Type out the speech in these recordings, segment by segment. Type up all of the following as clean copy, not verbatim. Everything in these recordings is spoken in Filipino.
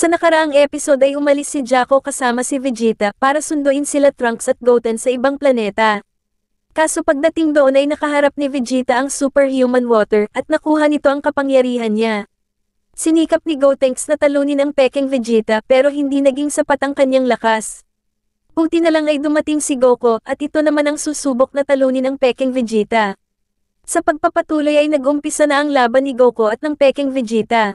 Sa nakaraang episode ay umalis si Jaco kasama si Vegeta para sunduin sila Trunks at Goten sa ibang planeta. Kaso pagdating doon ay nakaharap ni Vegeta ang superhuman water at nakuha nito ang kapangyarihan niya. Sinikap ni Gotenks na talunin ang pekeng Vegeta pero hindi naging sapat ang kanyang lakas. Buti na lang ay dumating si Goku at ito naman ang susubok na talunin ang pekeng Vegeta. Sa pagpapatuloy ay nag-umpisa na ang laban ni Goku at ng pekeng Vegeta.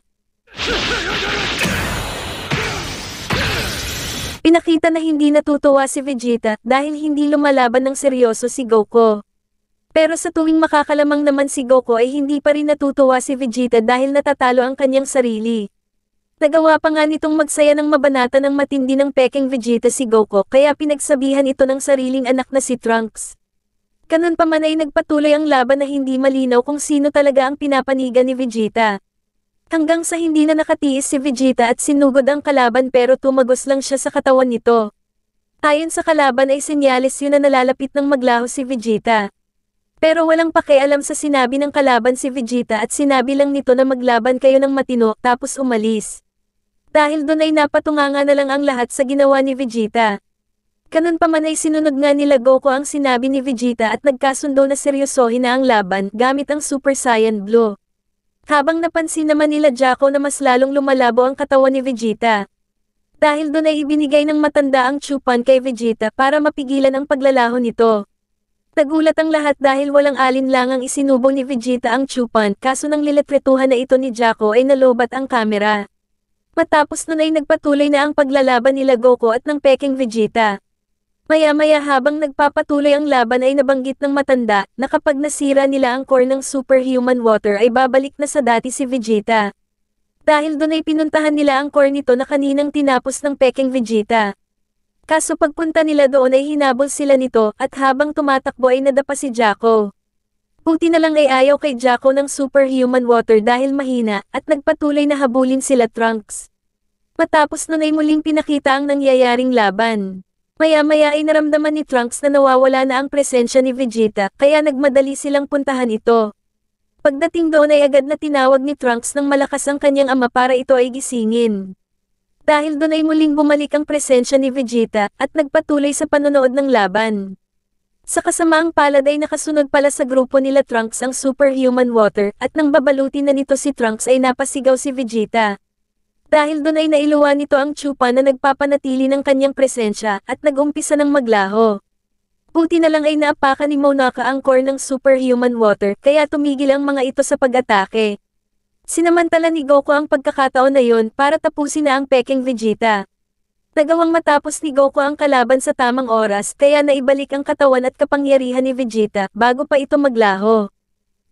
Pinakita na hindi natutuwa si Vegeta dahil hindi lumalaban ng seryoso si Goku. Pero sa tuwing makakalamang naman si Goku ay hindi pa rin natutuwa si Vegeta dahil natatalo ang kanyang sarili. Nagawa pa nga nitong magsaya ng mabanata ng matindi ng pekeng Vegeta si Goku kaya pinagsabihan ito ng sariling anak na si Trunks. Ganun pa man ay nagpatuloy ang laban na hindi malinaw kung sino talaga ang pinapanigan ni Vegeta. Hanggang sa hindi na nakatiis si Vegeta at sinugod ang kalaban pero tumagos lang siya sa katawan nito. Ayon sa kalaban ay senyales yun na nalalapit ng maglaho si Vegeta. Pero walang pakialam sa sinabi ng kalaban si Vegeta at sinabi lang nito na maglaban kayo ng matino tapos umalis. Dahil doon ay napatunganga na lang ang lahat sa ginawa ni Vegeta. Ganun pa man ay sinunod nga nila Goku ang sinabi ni Vegeta at nagkasundo na seryosohin na ang laban gamit ang Super Saiyan Blue. Habang napansin naman nila Jaco na mas lalong lumalabo ang katawan ni Vegeta. Dahil doon ay ibinigay ng matanda ang Chupan kay Vegeta para mapigilan ang paglalaho nito. Nagulat ang lahat dahil walang alinlangang isinubo ni Vegeta ang Chupan kaso nang liletretuhan na ito ni Jaco ay nalobat ang kamera. Matapos nun ay nagpatuloy na ang paglalaban nila Goku at ng pekeng Vegeta. Maya-maya habang nagpapatuloy ang laban ay nabanggit ng matanda na kapag nasira nila ang core ng superhuman water ay babalik na sa dati si Vegeta. Dahil doon ay pinuntahan nila ang core nito na kaninang tinapos ng pekeng Vegeta. Kaso pagpunta nila doon ay hinabol sila nito at habang tumatakbo ay nadapa si Jaco. Buti na lang ay ayaw kay Jaco ng superhuman water dahil mahina at nagpatuloy na habulin sila Trunks. Matapos nun ay muling pinakita ang nangyayaring laban. Maya-maya ay naramdaman ni Trunks na nawawala na ang presensya ni Vegeta kaya nagmadali silang puntahan ito. Pagdating doon ay agad na tinawag ni Trunks ng malakas ang kanyang ama para ito ay gisingin. Dahil doon ay muling bumalik ang presensya ni Vegeta at nagpatuloy sa panonood ng laban. Sa kasamaang palad ay nakasunod pala sa grupo nila Trunks ang superhuman water at nang babalutin na nito si Trunks ay napasigaw si Vegeta. Dahil doon ay nailuwan nito ang Chupan na nagpapanatili ng kanyang presensya at nag-umpisa ng maglaho. Buti na lang ay naapakan ni Monaka ang core ng superhuman water kaya tumigil ang mga ito sa pag-atake. Sinamantala ni Goku ang pagkakataon na yon para tapusin na ang pekeng Vegeta. Nagawang matapos ni Goku ang kalaban sa tamang oras kaya naibalik ang katawan at kapangyarihan ni Vegeta bago pa ito maglaho.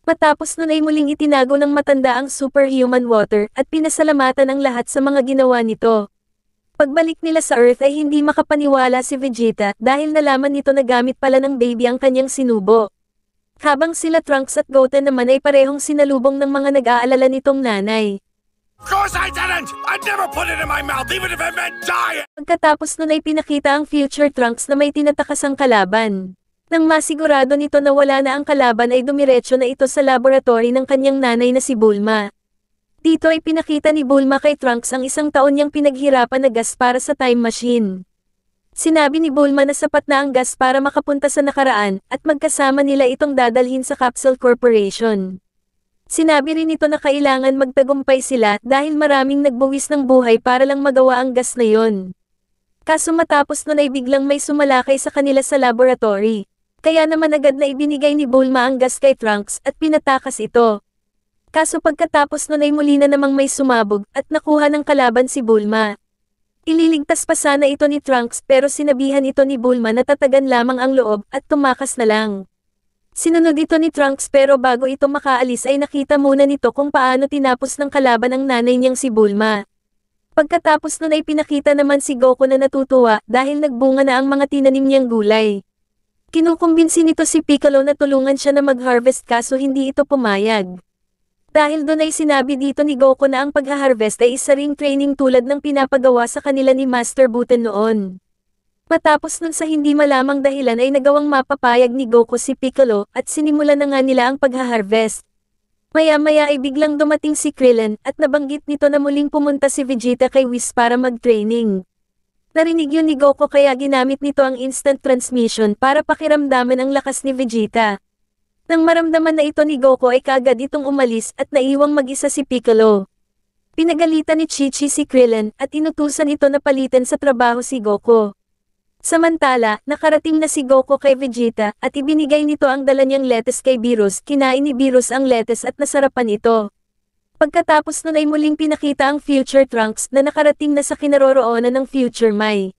Matapos nun ay muling itinago ng matanda ang superhuman water at pinasalamatan ang lahat sa mga ginawa nito. Pagbalik nila sa Earth ay hindi makapaniwala si Vegeta dahil nalaman nito na gamit pala ng baby ang kanyang sinubo. Habang sila Trunks at Goten naman ay parehong sinalubong ng mga nag-aalala nitong nanay. Of course I didn't! I never put it in my mouth even if it meant dying! Pagkatapos nun ay pinakita ang future Trunks na may tinatakasang kalaban. Nang masigurado nito na wala na ang kalaban ay dumiretso na ito sa laboratory ng kanyang nanay na si Bulma. Dito ay pinakita ni Bulma kay Trunks ang isang taon niyang pinaghirapan na gas para sa time machine. Sinabi ni Bulma na sapat na ang gas para makapunta sa nakaraan at magkasama nila itong dadalhin sa Capsule Corporation. Sinabi rin ito na kailangan magtagumpay sila dahil maraming nagbuwis ng buhay para lang magawa ang gas na yon. Kaso matapos nun ay biglang may sumalakay sa kanila sa laboratory. Kaya naman agad na ibinigay ni Bulma ang gas kay Trunks at pinatakas ito. Kaso pagkatapos nun ay muli na namang may sumabog at nakuha ng kalaban si Bulma. Ililigtas pa sana ito ni Trunks pero sinabihan ito ni Bulma na tatagan lamang ang loob at tumakas na lang. Sinunod ito ni Trunks pero bago ito makaalis ay nakita muna nito kung paano tinapos ng kalaban ang nanay niyang si Bulma. Pagkatapos nun ay pinakita naman si Goku na natutuwa dahil nagbunga na ang mga tinanim niyang gulay. Kinukumbinsi nito si Piccolo na tulungan siya na mag-harvest kaso hindi ito pumayag. Dahil doon ay sinabi dito ni Goku na ang pag-harvest ay isa ring training tulad ng pinapagawa sa kanila ni Master Buten noon. Matapos nun sa hindi malamang dahilan ay nagawang mapapayag ni Goku si Piccolo at sinimulan na nga nila ang pag-harvest. Maya-maya ay biglang dumating si Krillin at nabanggit nito na muling pumunta si Vegeta kay Whis para mag-training. Narinig yun ni Goku kaya ginamit nito ang instant transmission para pakiramdaman ang lakas ni Vegeta. Nang maramdaman na ito ni Goku ay kaagad itong umalis at naiwang mag-isa si Piccolo. Pinagalitan ni Chi-Chi si Krillin at inutusan ito na palitan sa trabaho si Goku. Samantala, nakarating na si Goku kay Vegeta at ibinigay nito ang dala niyang lettuce kay Beerus. Kinain ni Beerus ang lettuce at nasarapan ito. Pagkatapos nun ay muling pinakita ang Future Trunks na nakarating na sa kinaroroonan ng Future Mai.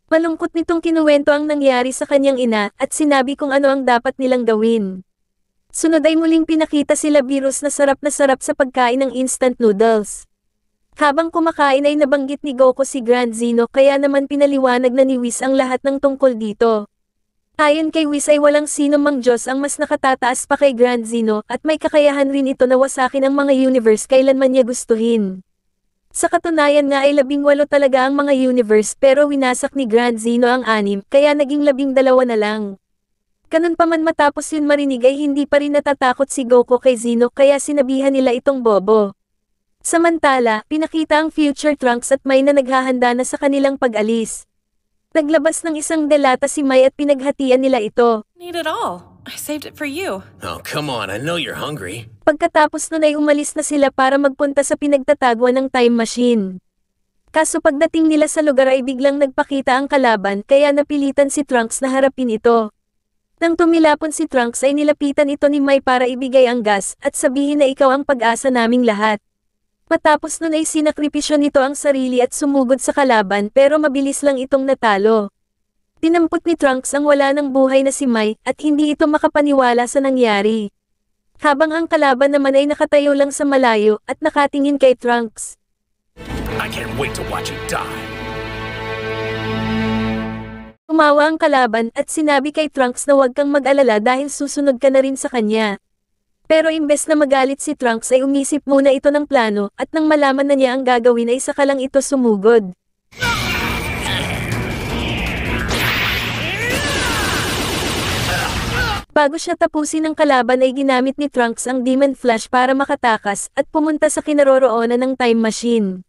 Malungkot nitong kinuwento ang nangyari sa kanyang ina at sinabi kung ano ang dapat nilang gawin. Sunod ay muling pinakita sila Beerus na sarap sa pagkain ng instant noodles. Habang kumakain ay nabanggit ni Goku si Grand Zeno kaya naman pinaliwanag na ni Whis ang lahat ng tungkol dito. Ayon kay Whis ay walang sino mang Diyos ang mas nakatataas pa kay Grand Zeno at may kakayahan rin ito na wasakin ang mga universe kailanman niya gustuhin. Sa katunayan nga ay 18 talaga ang mga universe pero winasak ni Grand Zeno ang 6 kaya naging 12 na lang. Ganun pa man matapos yun marinig ay hindi pa rin natatakot si Goku kay Zeno kaya sinabihan nila itong bobo. Samantala, pinakita ang Future Trunks at Mai na naghahanda na sa kanilang pag-alis. Naglabas ng isang delata si Mai at pinaghatian nila ito. Need it all. I saved it for you. Oh, come on. I know you're hungry. Pagkatapos nun ay umalis na sila para magpunta sa pinagtatagwan ng time machine. Kaso pagdating nila sa lugar ay biglang nagpakita ang kalaban kaya napilitan si Trunks na harapin ito. Nang tumilapon si Trunks ay nilapitan ito ni Mai para ibigay ang gas at sabihin na ikaw ang pag-asa naming lahat. Matapos nun ay sinakripisyo nito ang sarili at sumugod sa kalaban pero mabilis lang itong natalo. Dinampot ni Trunks ang wala ng buhay na si Mai at hindi ito makapaniwala sa nangyari. Habang ang kalaban naman ay nakatayo lang sa malayo at nakatingin kay Trunks. I can't wait to watch you die. Tumawa ang kalaban at sinabi kay Trunks na huwag kang mag-alala dahil susunod ka na rin sa kanya. Pero imbes na magalit si Trunks ay umisip muna ito ng plano at nang malaman na niya ang gagawin ay saka lang ito sumugod. Bago siya tapusin ng kalaban ay ginamit ni Trunks ang Demon Flash para makatakas at pumunta sa kinaroroonan ng time machine.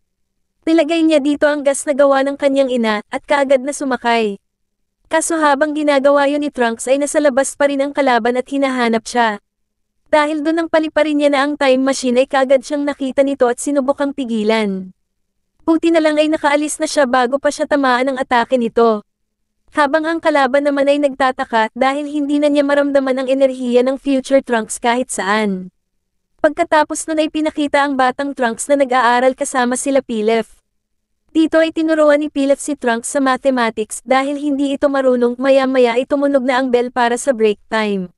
Nilagay niya dito ang gas na gawa ng kanyang ina at kaagad na sumakay. Kaso habang ginagawa yun ni Trunks ay nasa labas pa rin ang kalaban at hinahanap siya. Dahil doon ang paliparin niya na ang time machine ay kaagad siyang nakita nito at sinubukang pigilan. Buti na lang ay nakaalis na siya bago pa siya tamaan ng atake nito. Habang ang kalaban naman ay nagtataka dahil hindi na niya maramdaman ang enerhiya ng Future Trunks kahit saan. Pagkatapos nun ay pinakita ang batang Trunks na nag-aaral kasama sila Pilaf. Dito ay tinuruan ni Pilaf si Trunks sa mathematics dahil hindi ito marunong maya-maya ay tumunog na ang bell para sa break time.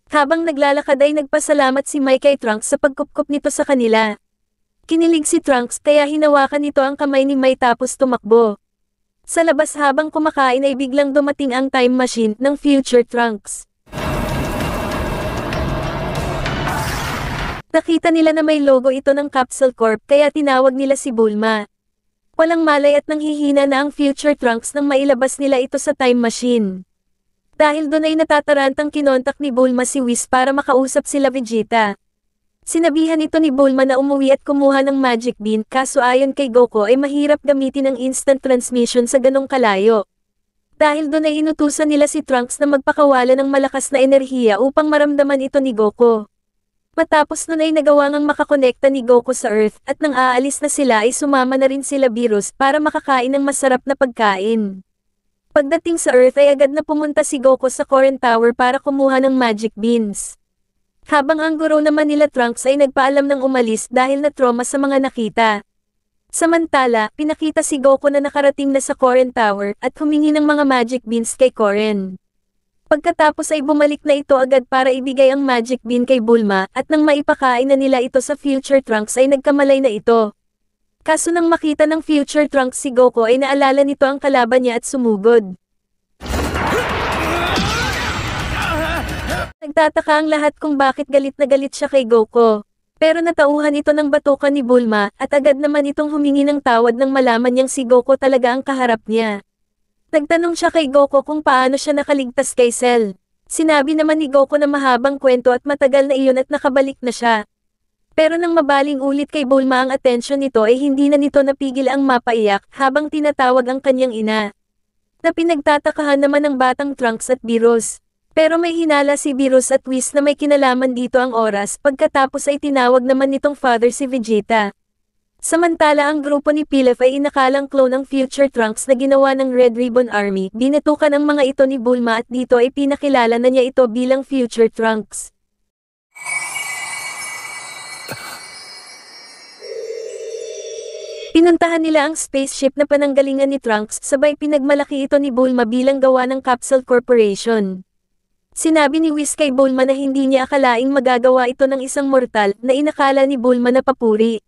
Habang naglalakad ay nagpasalamat si Mai kay Trunks sa pagkupkup nito sa kanila. Kinilig si Trunks kaya hinawakan nito ang kamay ni Mai tapos tumakbo. Sa labas habang kumakain ay biglang dumating ang time machine ng Future Trunks. Nakita nila na may logo ito ng Capsule Corp kaya tinawag nila si Bulma. Walang malay at nanghihina na ang Future Trunks nang mailabas nila ito sa time machine. Dahil doon ay natatarantang kinontak ni Bulma si Whis para makausap sila Vegeta. Sinabihan ito ni Bulma na umuwi at kumuha ng Magic Bean kaso ayon kay Goku ay mahirap gamitin ang instant transmission sa ganong kalayo. Dahil doon ay inutusan nila si Trunks na magpakawala ng malakas na enerhiya upang maramdaman ito ni Goku. Matapos nun ay nagawa ngang makakonekta ni Goku sa Earth at nang aalis na sila ay sumama na rin sila Beerus para makakain ng masarap na pagkain. Pagdating sa Earth ay agad na pumunta si Goku sa Koren Tower para kumuha ng Magic Beans. Habang ang guro naman nila Trunks ay nagpaalam ng umalis dahil na-trauma sa mga nakita. Samantala, pinakita si Goku na nakarating na sa Koren Tower at humingi ng mga Magic Beans kay Koren. Pagkatapos ay bumalik na ito agad para ibigay ang Magic Bean kay Bulma at nang maipakain na nila ito sa Future Trunks ay nagkamalay na ito. Kaso nang makita ng Future Trunks si Goku ay naalala nito ang kalaban niya at sumugod. Nagtataka ang lahat kung bakit galit na galit siya kay Goku. Pero natauhan ito ng batukan ni Bulma at agad naman itong humingi ng tawad nang malaman niyang si Goku talaga ang kaharap niya. Nagtanong siya kay Goku kung paano siya nakaligtas kay Cell. Sinabi naman ni Goku na mahabang kwento at matagal na iyon at nakabalik na siya. Pero nang mabaling ulit kay Bulma ang atensyon nito ay hindi na nito napigil ang mapaiyak habang tinatawag ang kanyang ina. Na pinagtatakahan naman ng batang Trunks at Beerus. Pero may hinala si Beerus at Whis na may kinalaman dito ang oras pagkatapos ay tinawag naman nitong father si Vegeta. Samantala ang grupo ni Pilaf ay inakalang clone ng Future Trunks na ginawa ng Red Ribbon Army. Binatukan ang mga ito ni Bulma at dito ay pinakilala na niya ito bilang Future Trunks. Pinuntahan nila ang spaceship na pananggalingan ni Trunks sabay pinagmalaki ito ni Bulma bilang gawa ng Capsule Corporation. Sinabi ni Whis kay Bulma na hindi niya akalaing magagawa ito ng isang mortal na inakala ni Bulma na papuri.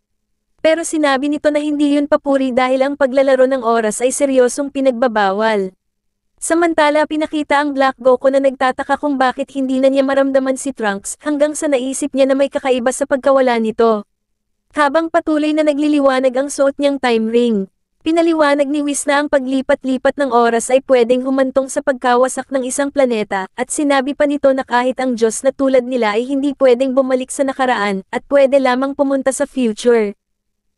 Pero sinabi nito na hindi yun papuri dahil ang paglalaro ng oras ay seryosong pinagbabawal. Samantala pinakita ang Black Goku na nagtataka kung bakit hindi na niya maramdaman si Trunks hanggang sa naisip niya na may kakaiba sa pagkawala nito. Habang patuloy na nagliliwanag ang suot niyang time ring, pinaliwanag ni Whis na ang paglipat-lipat ng oras ay pwedeng humantong sa pagkawasak ng isang planeta at sinabi pa nito na kahit ang Diyos na tulad nila ay hindi pwedeng bumalik sa nakaraan at pwede lamang pumunta sa future.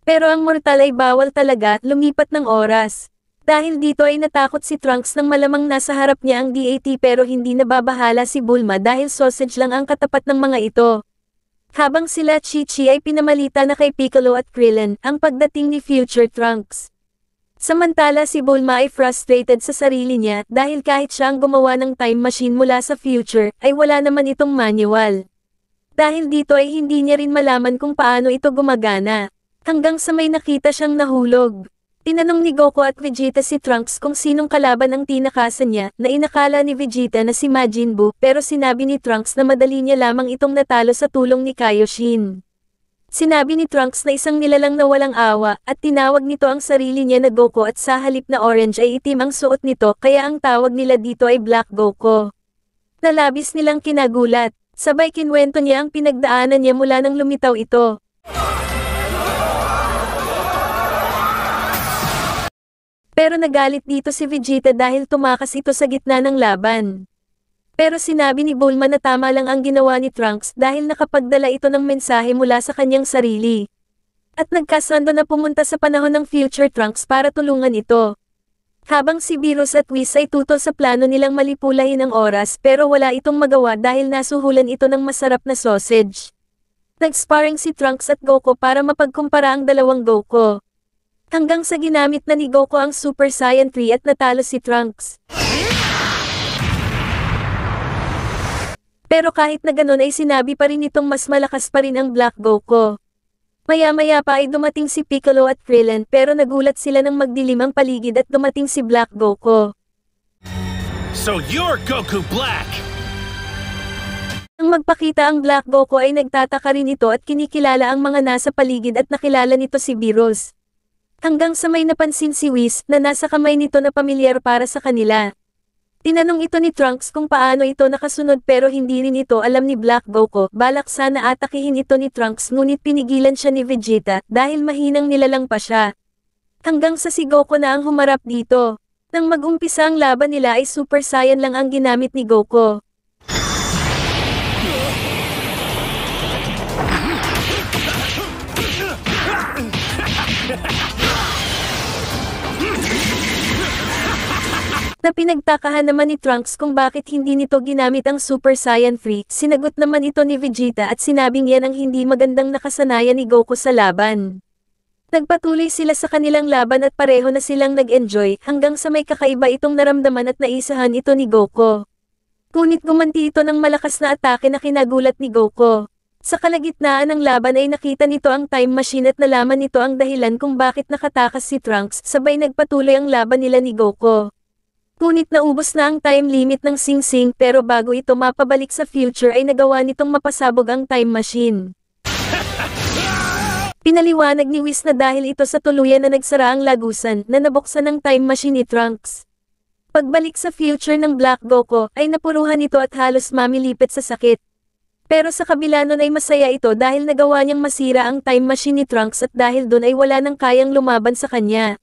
Pero ang mortal ay bawal talaga lumipat ng oras. Dahil dito ay natakot si Trunks nang malamang nasa harap niya ang DAT pero hindi nababahala si Bulma dahil sausage lang ang katapat ng mga ito. Habang sila Chi-Chi ay pinamalita na kay Piccolo at Krillin ang pagdating ni Future Trunks. Samantala si Bulma ay frustrated sa sarili niya dahil kahit siya ang gumawa ng time machine mula sa future ay wala naman itong manual. Dahil dito ay hindi niya rin malaman kung paano ito gumagana. Hanggang sa may nakita siyang nahulog. Tinanong ni Goku at Vegeta si Trunks kung sinong kalaban ang tinakasan niya na inakala ni Vegeta na si Majin Buu pero sinabi ni Trunks na madali niya lamang itong natalo sa tulong ni Kaioshin. Sinabi ni Trunks na isang nilalang na walang awa at tinawag nito ang sarili niya na Goku at sa halip na orange ay itim ang suot nito kaya ang tawag nila dito ay Black Goku. Nalabis nilang kinagulat, sabay kinwento niya ang pinagdaanan niya mula nang lumitaw ito. Pero nagalit dito si Vegeta dahil tumakas ito sa gitna ng laban. Pero sinabi ni Bulma na tama lang ang ginawa ni Trunks dahil nakapagdala ito ng mensahe mula sa kanyang sarili. At nagkasundo na pumunta sa panahon ng Future Trunks para tulungan ito. Habang si Beerus at Whis ay tutol sa plano nilang malipulahin ang oras pero wala itong magawa dahil nasuhulan ito ng masarap na sausage. Nag-sparring si Trunks at Goku para mapagkumpara ang dalawang Goku. Hanggang sa ginamit na ni Goku ang Super Saiyan 3 at natalo si Trunks. Pero kahit na ganun ay sinabi pa rin itong mas malakas pa rin ang Black Goku. Maya-maya pa ay dumating si Piccolo at Krillin pero nagulat sila nang magdilim ang paligid at dumating si Black Goku. So you're Goku Black! Nang magpakita ang Black Goku ay nagtataka rin ito at kinikilala ang mga nasa paligid at nakilala nito si Beerus. Hanggang sa may napansin si Whis na nasa kamay nito na pamilyar para sa kanila. Tinanong ito ni Trunks kung paano ito nakasunod pero hindi rin ito alam ni Black Goku. Balak sana atakihin ito ni Trunks ngunit pinigilan siya ni Vegeta dahil mahinang nilalang pa siya. Hanggang sa si Goku na ang humarap dito. Nang mag-umpisa ang laban nila ay Super Saiyan lang ang ginamit ni Goku. Na pinagtakahan naman ni Trunks kung bakit hindi nito ginamit ang Super Saiyan 3, sinagot naman ito ni Vegeta at sinabing yan ang hindi magandang nakasanayan ni Goku sa laban. Nagpatuloy sila sa kanilang laban at pareho na silang nag-enjoy hanggang sa may kakaiba itong naramdaman at naisahan ito ni Goku. Ngunit gumanti ito ng malakas na atake na kinagulat ni Goku. Sa kalagitnaan ng laban ay nakita nito ang time machine at nalaman nito ang dahilan kung bakit nakatakas si Trunks sabay nagpatuloy ang laban nila ni Goku. Ngunit naubos na ang time limit ng Sing Sing pero bago ito mapabalik sa future ay nagawa nitong mapasabog ang time machine. Pinaliwanag ni Whis na dahil ito sa tuluyan na nagsara ang lagusan na nabuksan ng time machine ni Trunks. Pagbalik sa future ng Black Goku ay napuruhan ito at halos mamilipit sa sakit. Pero sa kabila nun ay masaya ito dahil nagawa niyang masira ang time machine ni Trunks at dahil dun ay wala nang kayang lumaban sa kanya.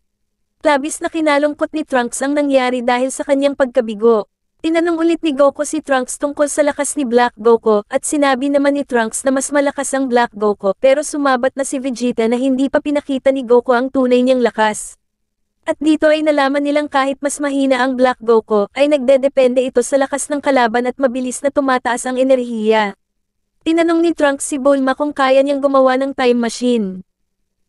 Labis na kinalungkot ni Trunks ang nangyari dahil sa kanyang pagkabigo. Tinanong ulit ni Goku si Trunks tungkol sa lakas ni Black Goku at sinabi naman ni Trunks na mas malakas ang Black Goku pero sumabat na si Vegeta na hindi pa pinakita ni Goku ang tunay niyang lakas. At dito ay nalaman nilang kahit mas mahina ang Black Goku ay nagdedepende ito sa lakas ng kalaban at mabilis na tumataas ang enerhiya. Tinanong ni Trunks si Bulma kung kaya niyang gumawa ng time machine.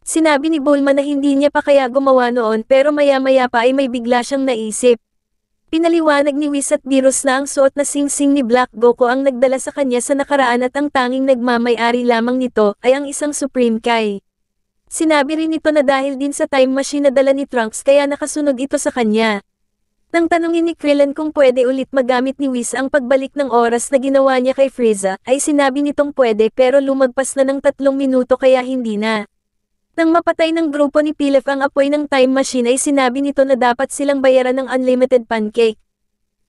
Sinabi ni Bulma na hindi niya pa kaya gumawa noon pero maya-maya pa ay may bigla siyang naisip. Pinaliwanag ni Whis at Beerus na ang suot na singsing ni Black Goku ang nagdala sa kanya sa nakaraan at ang tanging nagmamay-ari lamang nito ay ang isang Supreme Kai. Sinabi rin nito na dahil din sa time machine na dala ni Trunks kaya nakasunog ito sa kanya. Nang tanungin ni Krillin kung pwede ulit magamit ni Whis ang pagbalik ng oras na ginawa niya kay Frieza, ay sinabi nitong pwede pero lumagpas na ng 3 minuto kaya hindi na. Nang mapatay ng grupo ni Pilaf ang apoy ng time machine ay sinabi nito na dapat silang bayaran ng unlimited pancake.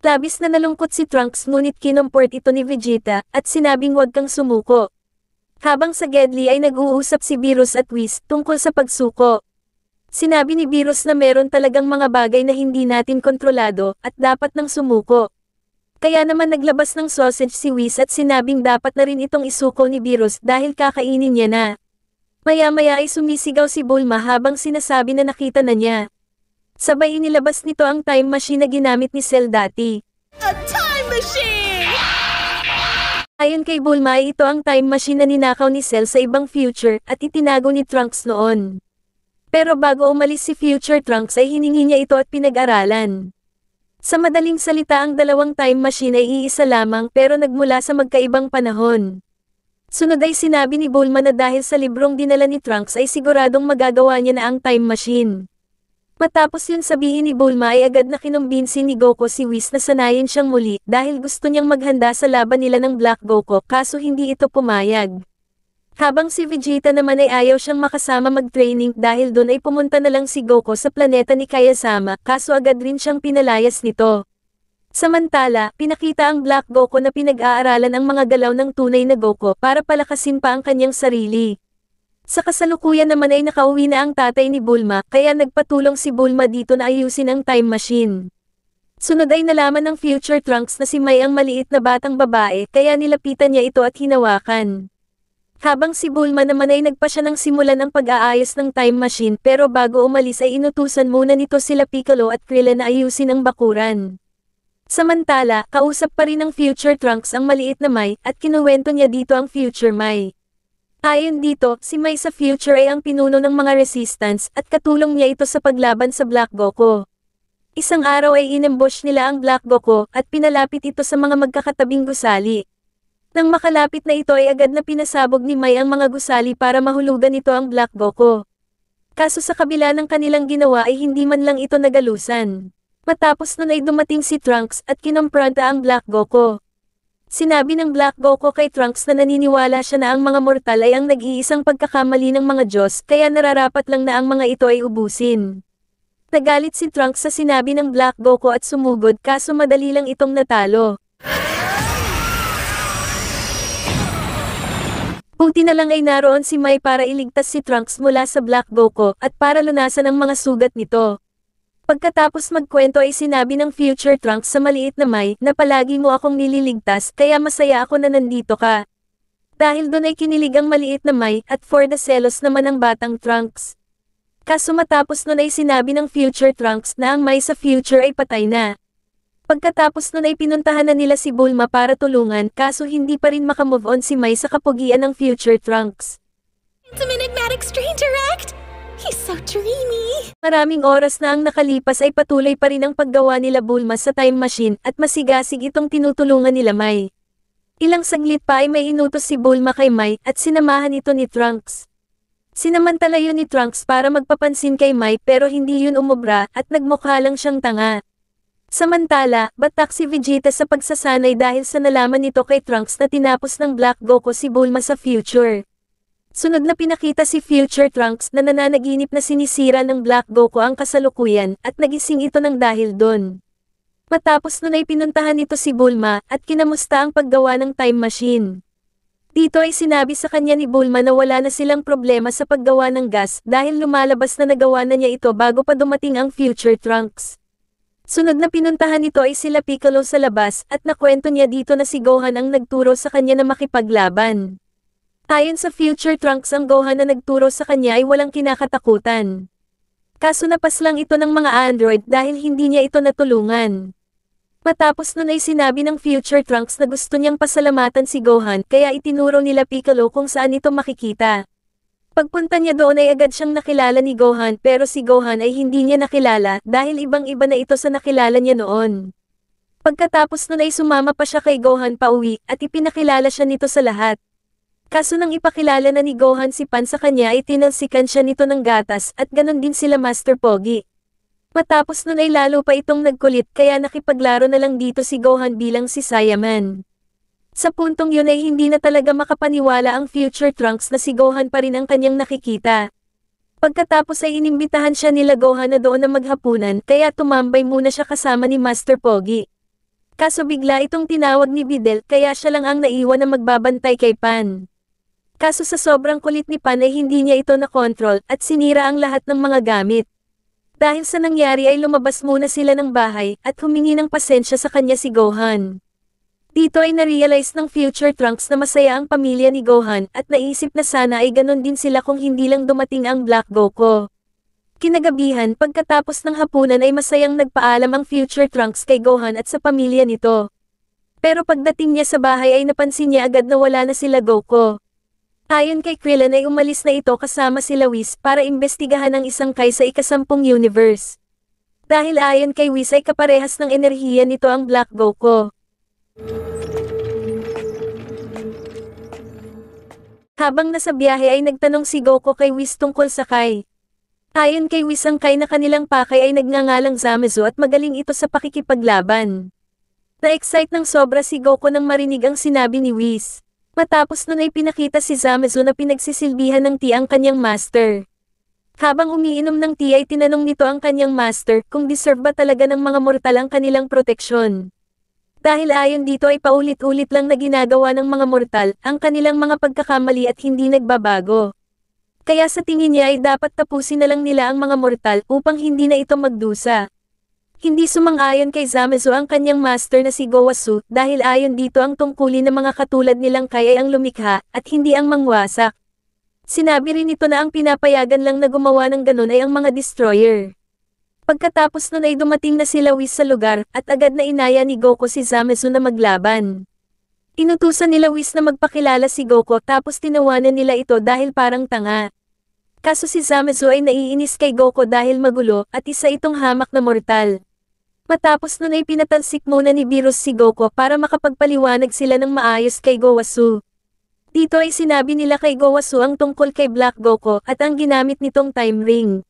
Labis na nalungkot si Trunks ngunit kinomport ito ni Vegeta at sinabing huwag kang sumuko. Habang sa Gedli ay nag-uusap si Beerus at Whis tungkol sa pagsuko. Sinabi ni Beerus na meron talagang mga bagay na hindi natin kontrolado at dapat nang sumuko. Kaya naman naglabas ng sausage si Whis at sinabing dapat na rin itong isuko ni Beerus dahil kakainin niya na. Maya-maya ay sumisigaw si Bulma habang sinasabi na nakita na niya. Sabay inilabas nito ang time machine na ginamit ni Cell dati. A time machine! Ayon kay Bulma ay ito ang time machine na ninakaw ni Cell sa ibang future at itinago ni Trunks noon. Pero bago umalis si Future Trunks ay hiningi niya ito at pinag-aralan. Sa madaling salita ang dalawang time machine ay iisa lamang pero nagmula sa magkaibang panahon. Sunod ay sinabi ni Bulma na dahil sa librong dinala ni Trunks ay siguradong magagawa niya na ang time machine. Matapos yun sabihin ni Bulma ay agad na kinumbinsi ni Goku si Whis na sanayin siyang muli dahil gusto niyang maghanda sa laban nila ng Black Goku kaso hindi ito pumayag. Habang si Vegeta naman ay ayaw siyang makasama mag-training dahil doon ay pumunta na lang si Goku sa planeta ni Kaiosama kaso agad rin siyang pinalayas nito. Samantala, pinakita ang Black Goku na pinag-aaralan ang mga galaw ng tunay na Goku para palakasin pa ang kanyang sarili. Sa kasalukuyan naman ay nakauwi na ang tatay ni Bulma kaya nagpatulong si Bulma dito na ayusin ang time machine. Sunod ay nalaman ng Future Trunks na si Mai ang maliit na batang babae kaya nilapitan niya ito at hinawakan. Habang si Bulma naman ay nagpa siya ng simulan ang pag-aayos ng time machine pero bago umalis ay inutusan muna nito sila Piccolo at Krillin na ayusin ang bakuran. Samantala, kausap pa rin ng Future Trunks ang maliit na Mai at kinuwento niya dito ang Future Mai. Ayon dito, si Mai sa Future ay ang pinuno ng mga Resistance at katulong niya ito sa paglaban sa Black Goku. Isang araw ay inembush nila ang Black Goku at pinalapit ito sa mga magkakatabing gusali. Nang makalapit na ito ay agad na pinasabog ni Mai ang mga gusali para mahulugan ito ang Black Goku. Kaso sa kabila ng kanilang ginawa ay hindi man lang ito nagalusan. Matapos nun ay dumating si Trunks at kinompronta ang Black Goku. Sinabi ng Black Goku kay Trunks na naniniwala siya na ang mga mortal ay ang nag-iisang pagkakamali ng mga Diyos kaya nararapat lang na ang mga ito ay ubusin. Nagalit si Trunks sa sinabi ng Black Goku at sumugod kaso madali lang itong natalo. Buti na lang ay naroon si Mai para iligtas si Trunks mula sa Black Goku at para lunasan ang mga sugat nito. Pagkatapos magkwento ay sinabi ng Future Trunks sa maliit na Mai na palagi mo akong nililigtas kaya masaya ako na nandito ka. Dahil doon ay kinilig ang maliit na Mai at for the selos naman ang batang Trunks. Kaso matapos nun ay sinabi ng Future Trunks na ang Mai sa future ay patay na. Pagkatapos nun ay pinuntahan na nila si Bulma para tulungan kaso hindi pa rin makamove on si Mai sa kapugian ng Future Trunks. It's an enigmatic stranger act! He's so dreamy! Maraming oras na ang nakalipas ay patuloy pa rin ang paggawa nila Bulma sa time machine at masigasig itong tinutulungan nila Mai. Ilang saglit pa ay may inutos si Bulma kay Mai at sinamahan ito ni Trunks. Sinamantala yun ni Trunks para magpapansin kay Mai pero hindi yun umubra at nagmukha lang siyang tanga. Samantala, batak si Vegeta sa pagsasanay dahil sa nalaman nito kay Trunks na tinapos ng Black Goku si Bulma sa future. Sunod na pinakita si Future Trunks na nananaginip na sinisira ng Black Goku ang kasalukuyan at nagising ito ng dahil doon. Matapos nun ay pinuntahan nito si Bulma at kinamusta ang paggawa ng time machine. Dito ay sinabi sa kanya ni Bulma na wala na silang problema sa paggawa ng gas dahil lumalabas na nagawa na niya ito bago pa dumating ang Future Trunks. Sunod na pinuntahan nito ay sila Piccolo sa labas at nakwento niya dito na si Gohan ang nagturo sa kanya na makipaglaban. Ayon sa Future Trunks, ang Gohan na nagturo sa kanya ay walang kinakatakutan. Kaso napas lang ito ng mga android dahil hindi niya ito natulungan. Matapos nun ay sinabi ng Future Trunks na gusto niyang pasalamatan si Gohan kaya itinuro nila Piccolo kung saan ito makikita. Pagpunta niya doon ay agad siyang nakilala ni Gohan pero si Gohan ay hindi niya nakilala dahil ibang-iba na ito sa nakilala niya noon. Pagkatapos nun ay sumama pa siya kay Gohan pauwi at ipinakilala siya nito sa lahat. Kaso nang ipakilala na ni Gohan si Pan sa kanya ay tinalsikan siya nito ng gatas at ganon din sila Master Pogi. Matapos nun ay lalo pa itong nagkulit kaya nakipaglaro na lang dito si Gohan bilang si Saiyaman. Sa puntong yun ay hindi na talaga makapaniwala ang Future Trunks na si Gohan pa rin ang kanyang nakikita. Pagkatapos ay inimbitahan siya nila Gohan na doon na maghapunan kaya tumambay muna siya kasama ni Master Pogi. Kaso bigla itong tinawag ni Videl kaya siya lang ang naiwan na magbabantay kay Pan. Kaso sa sobrang kulit ni Pan ay hindi niya ito na-control at sinira ang lahat ng mga gamit. Dahil sa nangyari ay lumabas muna sila ng bahay at humingi ng pasensya sa kanya si Gohan. Dito ay na-realize ng Future Trunks na masaya ang pamilya ni Gohan at naisip na sana ay ganon din sila kung hindi lang dumating ang Black Goku. Kinagabihan pagkatapos ng hapunan ay masayang nagpaalam ang Future Trunks kay Gohan at sa pamilya nito. Pero pagdating niya sa bahay ay napansin niya agad na wala na sila Goku. Ayon kay Krillin ay umalis na ito kasama sila Whis para imbestigahan ang isang Kai sa ika-10 universe. Dahil ayon kay Whis ay kaparehas ng enerhiya nito ang Black Goku. Habang nasa biyahe ay nagtanong si Goku kay Whis tungkol sa Kai. Ayon kay Whis ang Kai na kanilang pakay ay nagngangalang Zamasu at magaling ito sa pakikipaglaban. Na-excite ng sobra si Goku nang marinig ang sinabi ni Whis. Matapos nun ay pinakita si Zamasu na pinagsisilbihan ng tea ang kanyang master. Habang umiinom ng tea ay tinanong nito ang kanyang master kung deserve ba talaga ng mga mortal ang kanilang proteksyon. Dahil ayon dito ay paulit-ulit lang na ginagawa ng mga mortal ang kanilang mga pagkakamali at hindi nagbabago. Kaya sa tingin niya ay dapat tapusin na lang nila ang mga mortal upang hindi na ito magdusa. Hindi sumang-ayon kay Zamasu ang kanyang master na si Gowasu dahil ayon dito ang tungkulin ng mga katulad nilang Kai ay ang lumikha at hindi ang mangwasak. Sinabi rin nito na ang pinapayagan lang na gumawa ng ganun ay ang mga destroyer. Pagkatapos nun ay dumating na sila Whis sa lugar at agad na inaya ni Goku si Zamasu na maglaban. Inutusan nila Whis na magpakilala si Goku tapos tinawanan nila ito dahil parang tanga. Kaso si Zamasu ay naiinis kay Goku dahil magulo at isa itong hamak na mortal. Matapos nun ay pinatalsik muna ni Beerus si Goku para makapagpaliwanag sila ng maayos kay Gowasu. Dito ay sinabi nila kay Gowasu ang tungkol kay Black Goku at ang ginamit nitong time ring.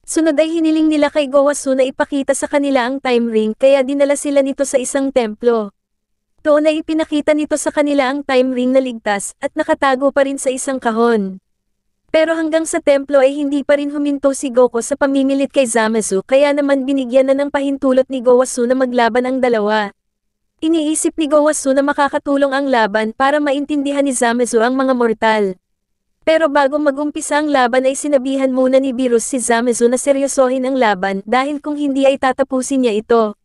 Sunod ay hiniling nila kay Gowasu na ipakita sa kanila ang time ring kaya dinala sila nito sa isang templo. Doon ay ipinakita nito sa kanila ang time ring na ligtas at nakatago pa rin sa isang kahon. Pero hanggang sa templo ay hindi pa rin huminto si Goku sa pamimilit kay Zamasu kaya naman binigyan na ng pahintulot ni Gowasu na maglaban ang dalawa. Iniisip ni Gowasu na makakatulong ang laban para maintindihan ni Zamasu ang mga mortal. Pero bago mag-umpisa ang laban ay sinabihan muna ni Beerus si Zamasu na seryosohin ang laban dahil kung hindi ay tatapusin niya ito.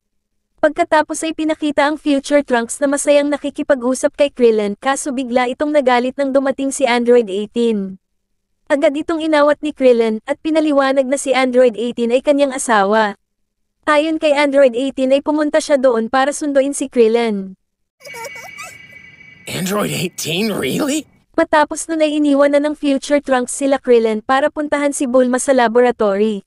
Pagkatapos ay pinakita ang Future Trunks na masayang nakikipag-usap kay Krillin kaso bigla itong nagalit nang dumating si Android 18. Agad itong inawat ni Krillin at pinaliwanag na si Android 18 ay kanyang asawa. Ayon kay Android 18 ay pumunta siya doon para sunduin si Krillin. Android 18, really? Matapos nun ay iniwan na ng Future Trunks sila Krillin para puntahan si Bulma sa laboratory.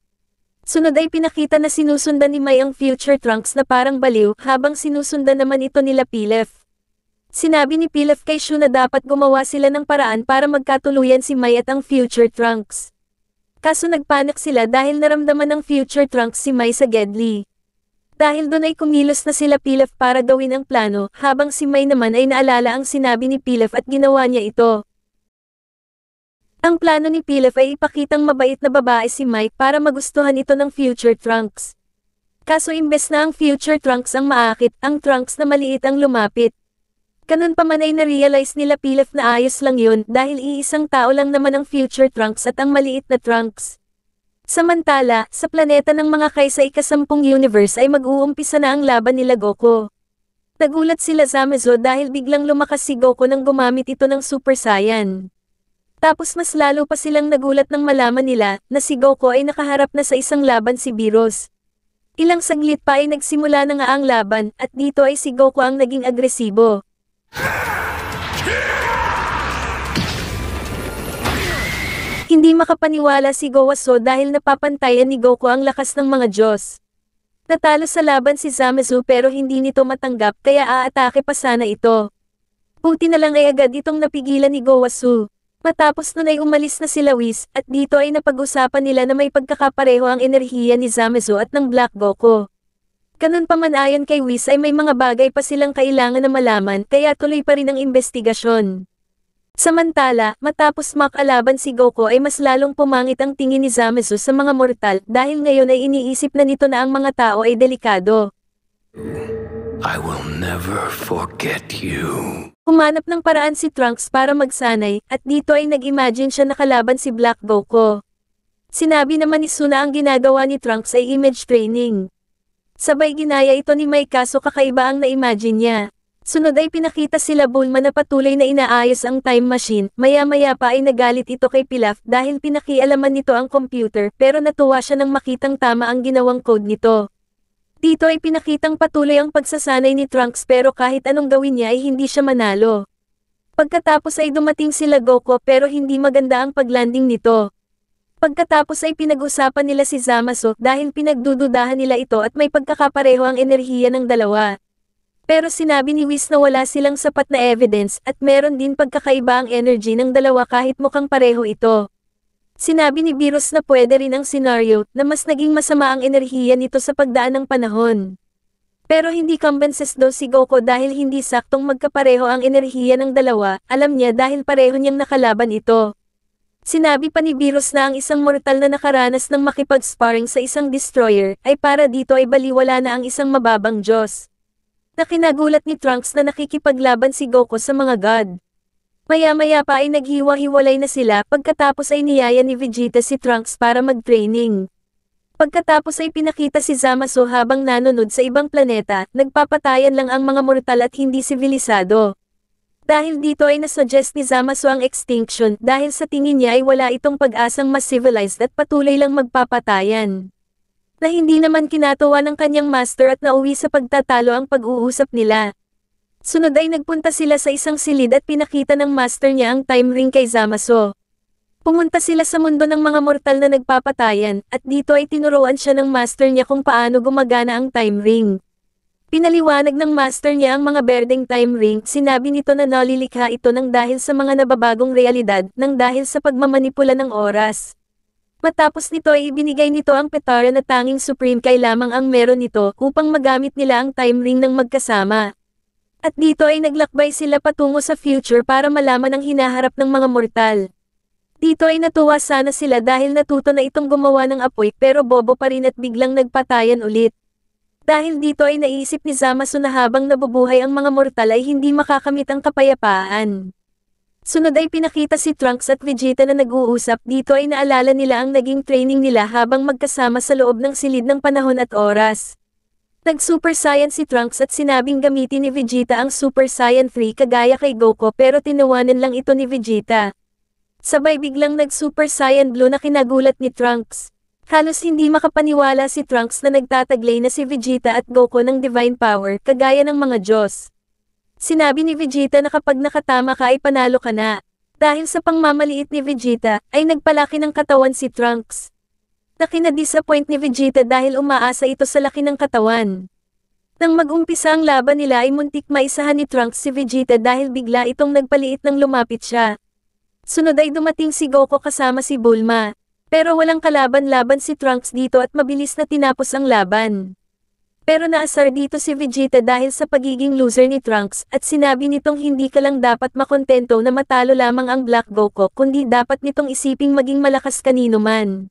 Sunod ay pinakita na sinusundan ni Mai ang Future Trunks na parang baliw habang sinusundan naman ito nila Pilaf. Sinabi ni Pilaf kay Shu na dapat gumawa sila ng paraan para magkatuluyan si Mai at ang Future Trunks. Kaso nagpanik sila dahil naramdaman ng Future Trunks si Mai sa Gedli. Dahil doon ay kumilos na sila Pilaf para gawin ang plano habang si Mai naman ay naalala ang sinabi ni Pilaf at ginawa niya ito. Ang plano ni Pilaf ay ipakitang mabait na babae si Mai para magustuhan ito ng Future Trunks. Kaso imbes na ang Future Trunks ang maakit, ang Trunks na maliit ang lumapit. Ganun pa man ay na-realize nila Pilaf na ayos lang yun dahil iisang tao lang naman ang Future Trunks at ang maliit na Trunks. Samantala, sa planeta ng mga Kai sa ika-10 universe ay mag-uumpisa na ang laban nila Goku. Nagulat sila Zamasu dahil biglang lumakas si Goku nang gumamit ito ng Super Saiyan. Tapos mas lalo pa silang nagulat nang malaman nila na si Goku ay nakaharap na sa isang laban si Beerus. Ilang saglit pa ay nagsimula na nga ang laban at dito ay si Goku ang naging agresibo. Hindi makapaniwala si Gowaso dahil napapantayan ni Goku ang lakas ng mga Diyos. Natalo sa laban si Zamasu pero hindi nito matanggap kaya aatake pa sana ito. Buti na lang ay agad itong napigilan ni Gowasu. Matapos nun ay umalis na sila Whis at dito ay napag-usapan nila na may pagkakapareho ang enerhiya ni Zamasu at ng Black Goku. Ganun pa man ayon kay Whis ay may mga bagay pa silang kailangan na malaman kaya tuloy pa rin ang investigasyon. Samantala, matapos makalaban si Goku ay mas lalong pumangit ang tingin ni Zamasu sa mga mortal dahil ngayon ay iniisip na nito na ang mga tao ay delikado. I will never forget you. Humanap ng paraan si Trunks para magsanay at dito ay nag-imagine siya nakalaban si Black Goku. Sinabi naman ni Suna ang ginagawa ni Trunks ay image training. Sabay ginaya ito ni Mai kaso kakaiba ang na-imagine niya. Sunod ay pinakita sila Bulma na patuloy na inaayos ang time machine, maya-maya pa ay nagalit ito kay Pilaf dahil pinakialaman nito ang computer pero natuwa siya nang makitang tama ang ginawang code nito. Dito ay pinakitang patuloy ang pagsasanay ni Trunks pero kahit anong gawin niya ay hindi siya manalo. Pagkatapos ay dumating sila Goku pero hindi maganda ang paglanding nito. Pagkatapos ay pinag-usapan nila si Zamasu dahil pinagdududahan nila ito at may pagkakapareho ang enerhiya ng dalawa. Pero sinabi ni Whis na wala silang sapat na evidence at meron din pagkakaiba ang energy ng dalawa kahit mukhang pareho ito. Sinabi ni Beerus na pwede rin ang senaryo na mas naging masama ang enerhiya nito sa pagdaan ng panahon. Pero hindi convinces daw si Goku dahil hindi saktong magkapareho ang enerhiya ng dalawa, alam niya dahil pareho niyang nakalaban ito. Sinabi pa ni Beerus na ang isang mortal na nakaranas ng makipag-sparring sa isang destroyer ay para dito ay baliwala na ang isang mababang Diyos. Nakinagulat ni Trunks na nakikipaglaban si Goku sa mga god. Maya-maya pa ay naghiwa-hiwalay na sila pagkatapos ay niyaya ni Vegeta si Trunks para mag-training. Pagkatapos ay pinakita si Zamasu habang nanonood sa ibang planeta, nagpapatayan lang ang mga mortal at hindi sibilisado. Dahil dito ay nasuggest ni Zamasu ang extinction dahil sa tingin niya ay wala itong pag-asang mas civilized at patuloy lang magpapatayan. Na hindi naman kinatawa ng kanyang master at nauwi sa pagtatalo ang pag-uusap nila. Sunod ay nagpunta sila sa isang silid at pinakita ng master niya ang time ring kay Zamasu. Pumunta sila sa mundo ng mga mortal na nagpapatayan at dito ay tinuruan siya ng master niya kung paano gumagana ang time ring. Pinaliwanag ng master niya ang mga berdeng time ring, sinabi nito na nalilikha ito ng dahil sa mga nababagong realidad, ng dahil sa pagmamanipula ng oras. Matapos nito ay ibinigay nito ang petara na tanging Supreme Kai lamang ang meron nito upang magamit nila ang time ring ng magkasama. At dito ay naglakbay sila patungo sa future para malaman ang hinaharap ng mga mortal. Dito ay natuwa sana sila dahil natuto na itong gumawa ng apoy pero bobo pa rin at biglang nagpatayan ulit. Dahil dito ay naisip ni Zamasu na habang nabubuhay ang mga mortal ay hindi makakamit ang kapayapaan. Sunod ay pinakita si Trunks at Vegeta na nag-uusap, dito ay naalala nila ang naging training nila habang magkasama sa loob ng silid ng panahon at oras. Nag-Super Saiyan si Trunks at sinabing gamitin ni Vegeta ang Super Saiyan 3 kagaya kay Goku pero tinawanan lang ito ni Vegeta. Sabay biglang nag-Super Saiyan Blue na kinagulat ni Trunks. Halos hindi makapaniwala si Trunks na nagtataglay na si Vegeta at Goku ng divine power kagaya ng mga Diyos. Sinabi ni Vegeta na kapag nakatama ka ay panalo ka na. Dahil sa pangmamaliit ni Vegeta, ay nagpalaki ng katawan si Trunks. Nakina-disappoint ni Vegeta dahil umaasa ito sa laki ng katawan. Nang mag-umpisa ang laban nila ay muntik maisahan ni Trunks si Vegeta dahil bigla itong nagpaliit nang lumapit siya. Sunod ay dumating si Goku kasama si Bulma. Pero walang kalaban-laban si Trunks dito at mabilis na tinapos ang laban. Pero naasar dito si Vegeta dahil sa pagiging loser ni Trunks at sinabi nitong hindi ka lang dapat makontento na matalo lamang ang Black Goku kundi dapat nitong isiping maging malakas kanino man.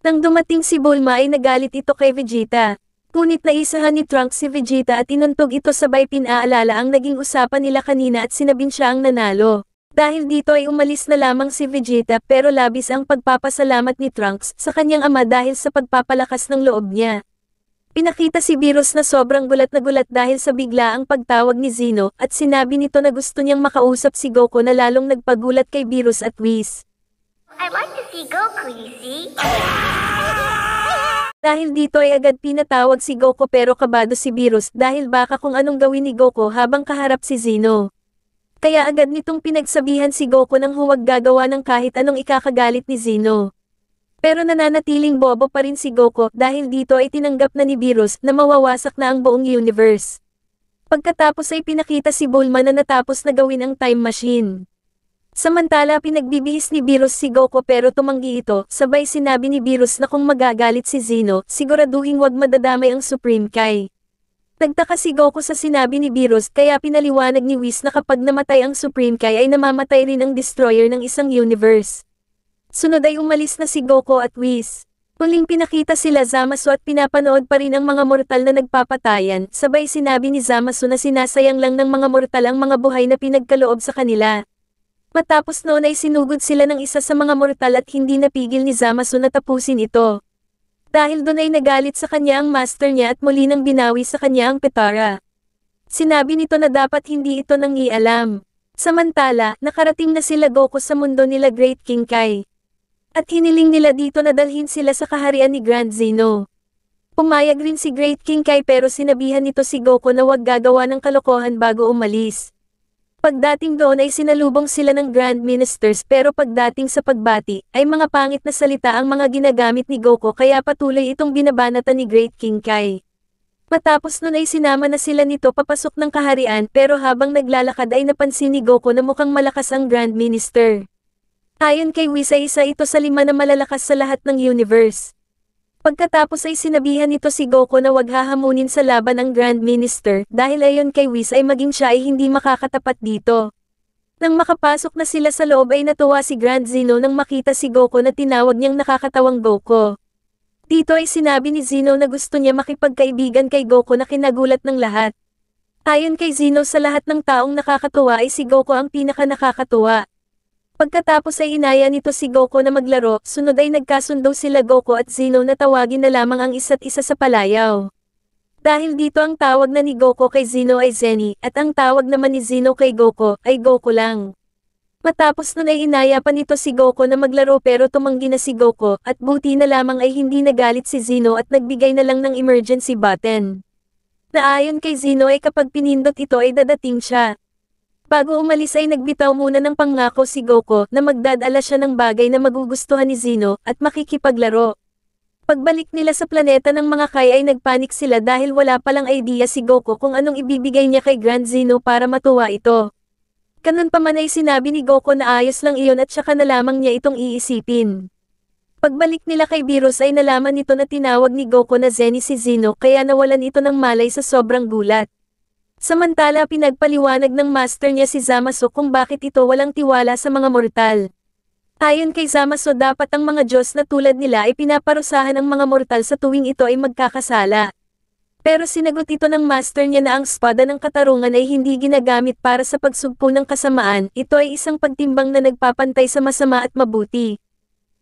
Nang dumating si Bulma ay nagalit ito kay Vegeta. Ngunit naisahan ni Trunks si Vegeta at inuntog ito sabay pinaalala ang naging usapan nila kanina at sinabing siya ang nanalo. Dahil dito ay umalis na lamang si Vegeta pero labis ang pagpapasalamat ni Trunks sa kanyang ama dahil sa pagpapalakas ng loob niya. Pinakita si Beerus na sobrang gulat na gulat dahil sa biglaang pagtawag ni Zeno at sinabi nito na gusto niyang makausap si Goku na lalong nagpagulat kay Beerus at Whis. I'd like to see Goku, you see? Dahil dito ay agad pinatawag si Goku pero kabado si Beerus dahil baka kung anong gawin ni Goku habang kaharap si Zeno. Kaya agad nitong pinagsabihan si Goku nang huwag gagawa ng kahit anong ikakagalit ni Zeno. Pero nananatiling bobo pa rin si Goku dahil dito ay tinanggap na ni Beerus na mawawasak na ang buong universe. Pagkatapos ay pinakita si Bulma na natapos na gawin ang time machine. Samantala pinagbibihis ni Beerus si Goku pero tumanggi ito, sabay sinabi ni Beerus na kung magagalit si Zeno, siguraduhin wag madadamay ang Supreme Kai. Nagtaka si Goku sa sinabi ni Beerus kaya pinaliwanag ni Whis na kapag namatay ang Supreme Kai ay namamatay rin ang destroyer ng isang universe. Sunod ay umalis na si Goku at Whis. Muling pinakita sila Zamasu at pinapanood pa rin ang mga mortal na nagpapatayan, sabay sinabi ni Zamasu na sinasayang lang ng mga mortal ang mga buhay na pinagkaloob sa kanila. Matapos noon ay sinugod sila ng isa sa mga mortal at hindi napigil ni Zamasu na tapusin ito. Dahil doon ay nagalit sa kanya ang master niya at muli nang binawi sa kanya ang Petara. Sinabi nito na dapat hindi ito nangialam. Samantala, nakarating na sila Goku sa mundo nila Great King Kai. At hiniling nila dito na dalhin sila sa kaharian ni Grand Zeno. Pumayag rin si Great King Kai pero sinabihan nito si Goku na wag gagawa ng kalokohan bago umalis. Pagdating doon ay sinalubong sila ng Grand Ministers pero pagdating sa pagbati, ay mga pangit na salita ang mga ginagamit ni Goku kaya patuloy itong binabanatan ni Great King Kai. Matapos nun ay sinama na sila nito papasok ng kaharian pero habang naglalakad ay napansin ni Goku na mukhang malakas ang Grand Minister. Ayon kay Whis ay isa ito sa 5 na malalakas sa lahat ng universe. Pagkatapos ay sinabihan nito si Goku na wag hahamunin sa laban ang Grand Minister dahil ayon kay Whis ay maging siya ay hindi makakatapat dito. Nang makapasok na sila sa loob ay natuwa si Grand Zeno nang makita si Goku na tinawag niyang nakakatawang Goku. Dito ay sinabi ni Zeno na gusto niya makipagkaibigan kay Goku na kinagulat ng lahat. Ayon kay Zeno sa lahat ng taong nakakatuwa ay si Goku ang pinaka nakakatuwa. Pagkatapos ay inaya nito si Goku na maglaro, sunod ay nagkasundo sila Goku at Zeno na tawagin na lamang ang isa't isa sa palayaw. Dahil dito ang tawag na ni Goku kay Zeno ay Zeni, at ang tawag naman ni Zeno kay Goku ay Goku lang. Matapos nun ay inaya pa nito si Goku na maglaro pero tumanggi na si Goku, at buti na lamang ay hindi nagalit si Zeno at nagbigay na lang ng emergency button. Naayon kay Zeno ay kapag pinindot ito ay dadating siya. Bago umalis ay nagbitaw muna ng pangako si Goku na magdadala siya ng bagay na magugustuhan ni Zeno at makikipaglaro. Pagbalik nila sa planeta ng mga Kai ay nagpanik sila dahil wala palang idea si Goku kung anong ibibigay niya kay Grand Zeno para matuwa ito. Ganun pa man ay sinabi ni Goku na ayos lang iyon at saka na lamang niya itong iisipin. Pagbalik nila kay Beerus ay nalaman nito na tinawag ni Goku na Zeni si Zeno kaya nawalan ito ng malay sa sobrang gulat. Samantala pinagpaliwanag ng master niya si Zamasu kung bakit ito walang tiwala sa mga mortal. Ayon kay Zamasu dapat ang mga Diyos na tulad nila ay pinaparusahan ang mga mortal sa tuwing ito ay magkakasala. Pero sinagot ito ng master niya na ang espada ng katarungan ay hindi ginagamit para sa pagsugpo ng kasamaan, ito ay isang pagtimbang na nagpapantay sa masama at mabuti.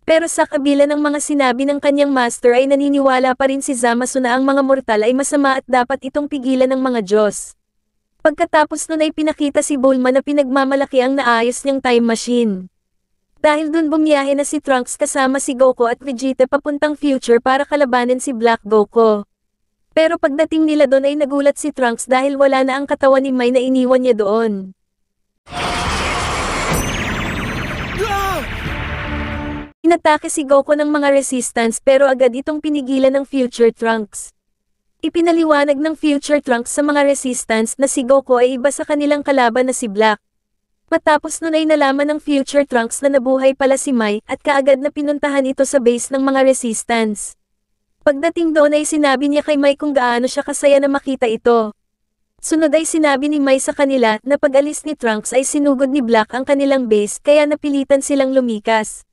Pero sa kabila ng mga sinabi ng kanyang master ay naniniwala pa rin si Zamasu na ang mga mortal ay masama at dapat itong pigilan ng mga Diyos. Pagkatapos nun ay pinakita si Bulma na pinagmamalaki ang naayos niyang time machine. Dahil dun bumiyahe na si Trunks kasama si Goku at Vegeta papuntang future para kalabanin si Black Goku. Pero pagdating nila doon ay nagulat si Trunks dahil wala na ang katawan ni Mai na iniwan niya doon. Inatake si Goku ng mga resistance pero agad itong pinigilan ng future Trunks. Ipinaliwanag ng future Trunks sa mga resistance na si Goku ay iba sa kanilang kalaban na si Black. Matapos nun ay nalaman ng future Trunks na nabuhay pala si Mai at kaagad na pinuntahan ito sa base ng mga resistance. Pagdating doon ay sinabi niya kay Mai kung gaano siya kasaya na makita ito. Sunod ay sinabi ni Mai sa kanila na pag-alis ni Trunks ay sinugod ni Black ang kanilang base kaya napilitan silang lumikas.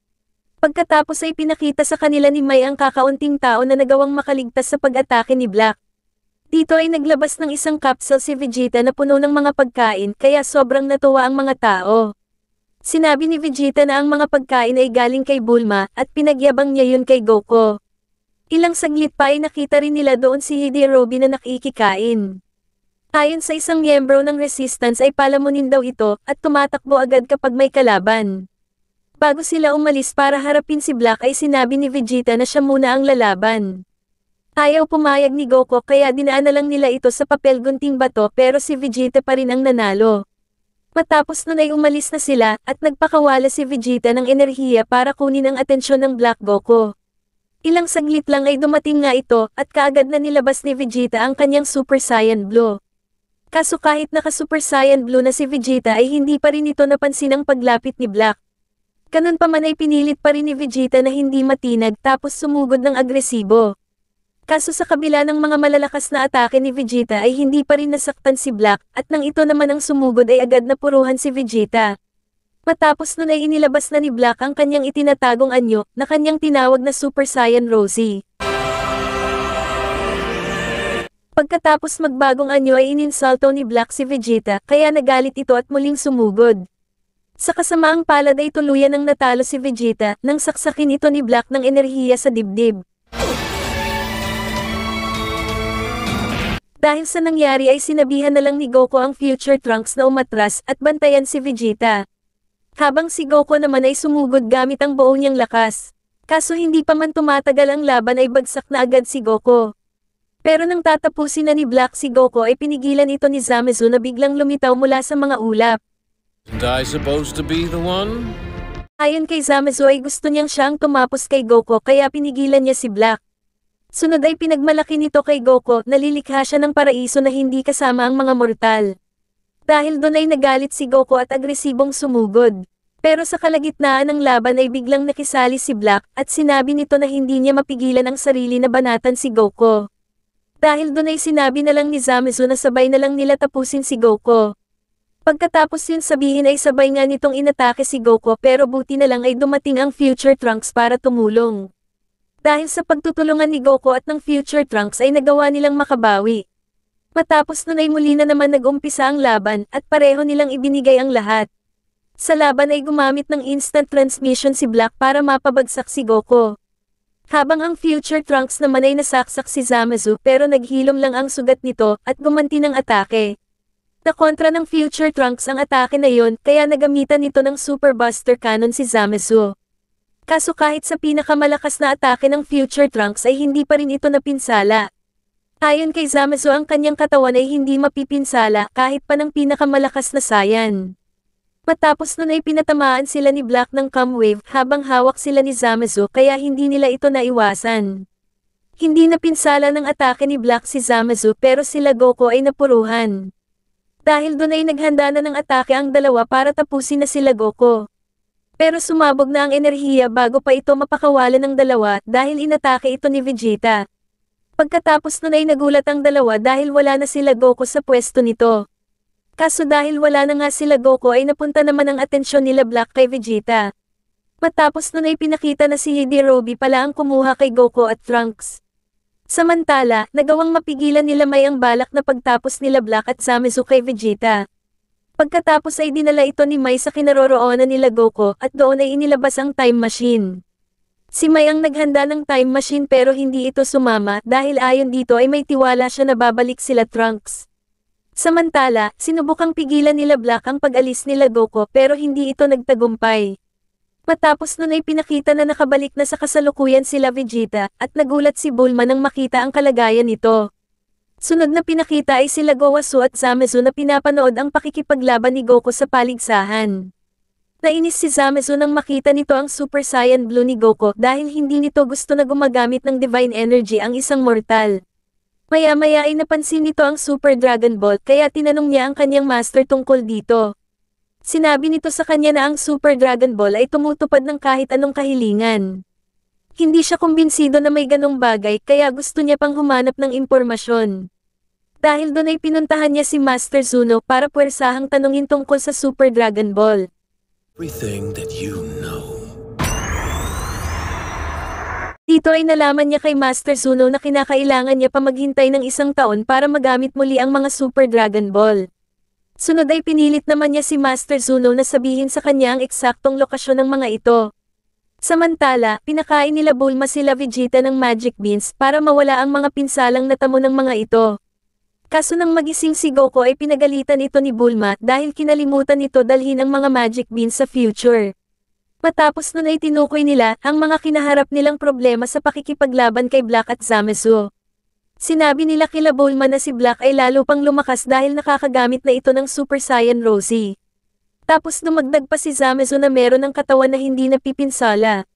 Pagkatapos ay pinakita sa kanila ni Mai ang kakaunting tao na nagawang makaligtas sa pag-atake ni Black. Dito ay naglabas ng isang capsule si Vegeta na puno ng mga pagkain kaya sobrang natuwa ang mga tao. Sinabi ni Vegeta na ang mga pagkain ay galing kay Bulma at pinagyabang niya yun kay Goku. Ilang saglit pa ay nakita rin nila doon si Yajirobe na nakikikain. Ayon sa isang miyembro ng Resistance ay palamunin daw ito at tumatakbo agad kapag may kalaban. Bago sila umalis para harapin si Black ay sinabi ni Vegeta na siya muna ang lalaban. Ayaw pumayag ni Goku kaya dinaan na lang nila ito sa papel gunting bato pero si Vegeta pa rin ang nanalo. Matapos nun ay umalis na sila at nagpakawala si Vegeta ng enerhiya para kunin ang atensyon ng Black Goku. Ilang saglit lang ay dumating nga ito at kaagad na nilabas ni Vegeta ang kanyang Super Saiyan Blue. Kaso kahit naka Super Saiyan Blue na si Vegeta ay hindi pa rin ito napansin ang paglapit ni Black. Ganun pa man ay pinilit pa rin ni Vegeta na hindi matinag tapos sumugod ng agresibo. Kaso sa kabila ng mga malalakas na atake ni Vegeta ay hindi pa rin nasaktan si Black at nang ito naman ang sumugod ay agad na puruhan si Vegeta. Matapos nun ay inilabas na ni Black ang kanyang itinatagong anyo na kanyang tinawag na Super Saiyan Rosie. Pagkatapos magbagong anyo ay ininsulto ni Black si Vegeta kaya nagalit ito at muling sumugod. Sa kasamaang palad ay tuluyan ng natalo si Vegeta nang saksakin ito ni Black ng enerhiya sa dibdib. Dahil sa nangyari ay sinabihan na lang ni Goku ang Future Trunks na umatras at bantayan si Vegeta. Habang si Goku naman ay sumugod gamit ang buo niyang lakas. Kaso hindi pa man tumatagal ang laban ay bagsak na agad si Goku. Pero nang tatapusin na ni Black si Goku ay pinigilan ito ni Zamasu na biglang lumitaw mula sa mga ulap. Isn't I supposed to be the one? Ayon kay Zamasu ay gusto niyang siyang tumapos kay Goku kaya pinigilan niya si Black. Sunod ay pinagmalaki nito kay Goku na lilikha siya ng paraiso na hindi kasama ang mga mortal. Dahil doon ay nagalit si Goku at agresibong sumugod. Pero sa kalagitnaan ng laban ay biglang nakisali si Black at sinabi nito na hindi niya mapigilan ang sarili na banatan si Goku. Dahil doon ay sinabi na lang ni Zamasu na sabay na lang nila tapusin si Goku. Pagkatapos yun sabihin ay sabay nga nitong inatake si Goku pero buti na lang ay dumating ang Future Trunks para tumulong. Dahil sa pagtutulungan ni Goku at ng Future Trunks ay nagawa nilang makabawi. Matapos nun ay muli na naman nag-umpisa ang laban at pareho nilang ibinigay ang lahat. Sa laban ay gumamit ng instant transmission si Black para mapabagsak si Goku. Habang ang Future Trunks naman ay nasaksak si Zamasu pero naghilom lang ang sugat nito at gumanti ng atake. Nakontra ng Future Trunks ang atake na yon kaya nagamitan nito ng Super Buster Cannon si Zamasu. Kaso kahit sa pinakamalakas na atake ng Future Trunks ay hindi pa rin ito napinsala. Ayon kay Zamasu ang kanyang katawan ay hindi mapipinsala kahit pa ng pinakamalakas na Saiyan. Matapos nun ay pinatamaan sila ni Black ng Cam Wave habang hawak sila ni Zamasu kaya hindi nila ito naiwasan. Hindi napinsala ng atake ni Black si Zamasu pero sila Goku ay napuruhan. Dahil doon ay naghanda na ng atake ang dalawa para tapusin na sila Goku. Pero sumabog na ang enerhiya bago pa ito mapakawalan ng dalawa dahil inatake ito ni Vegeta. Pagkatapos nun ay nagulat ang dalawa dahil wala na sila Goku sa pwesto nito. Kaso dahil wala na nga sila Goku ay napunta naman ang atensyon nila Black kay Vegeta. Matapos nun ay pinakita na si Yajirobe pala ang kumuha kay Goku at Trunks. Samantala, nagawang mapigilan nila Mai ang balak na pagtapos nila Black at Zamasu kay Vegeta. Pagkatapos ay dinala ito ni Mai sa kinaroroonan nila Goku at doon ay inilabas ang time machine. Si Mai ang naghanda ng time machine pero hindi ito sumama dahil ayon dito ay may tiwala siya na babalik sila Trunks. Samantala, sinubukang pigilan nila Black ang pag-alis nila Goku pero hindi ito nagtagumpay. Matapos nun ay pinakita na nakabalik na sa kasalukuyan sila Vegeta at nagulat si Bulma nang makita ang kalagayan nito. Sunod na pinakita ay sila Gowasu at Zamasu na pinapanood ang pakikipaglaban ni Goku sa paligsahan. Nainis si Zamasu nang makita nito ang Super Saiyan Blue ni Goku dahil hindi nito gusto na gumagamit ng Divine Energy ang isang mortal. Maya-maya ay napansin nito ang Super Dragon Ball kaya tinanong niya ang kanyang master tungkol dito. Sinabi nito sa kanya na ang Super Dragon Ball ay tumutupad ng kahit anong kahilingan. Hindi siya kumbinsido na may ganong bagay kaya gusto niya pang humanap ng impormasyon. Dahil doon ay pinuntahan niya si Master Zuno para puwersahang tanungin tungkol sa Super Dragon Ball. Everything that you know. Dito ay nalaman niya kay Master Zuno na kinakailangan niya pa maghintay ng 1 taon para magamit muli ang mga Super Dragon Ball. Sunod ay pinilit naman niya si Master Zuno na sabihin sa kanya ang eksaktong lokasyon ng mga ito. Samantala, pinakain nila Bulma sila Vegeta ng Magic Beans para mawala ang mga pinsalang natamo ng mga ito. Kaso nang magising si Goku ay pinagalitan ito ni Bulma dahil kinalimutan nito dalhin ang mga Magic Beans sa future. Matapos nun ay tinukoy nila ang mga kinaharap nilang problema sa pakikipaglaban kay Black at Zamasu. Sinabi nila kila Bulma na si Black ay lalo pang lumakas dahil nakakagamit na ito ng Super Saiyan Rosie. Tapos dumagdag pa si Zamasu na meron ng katawan na hindi napipinsala.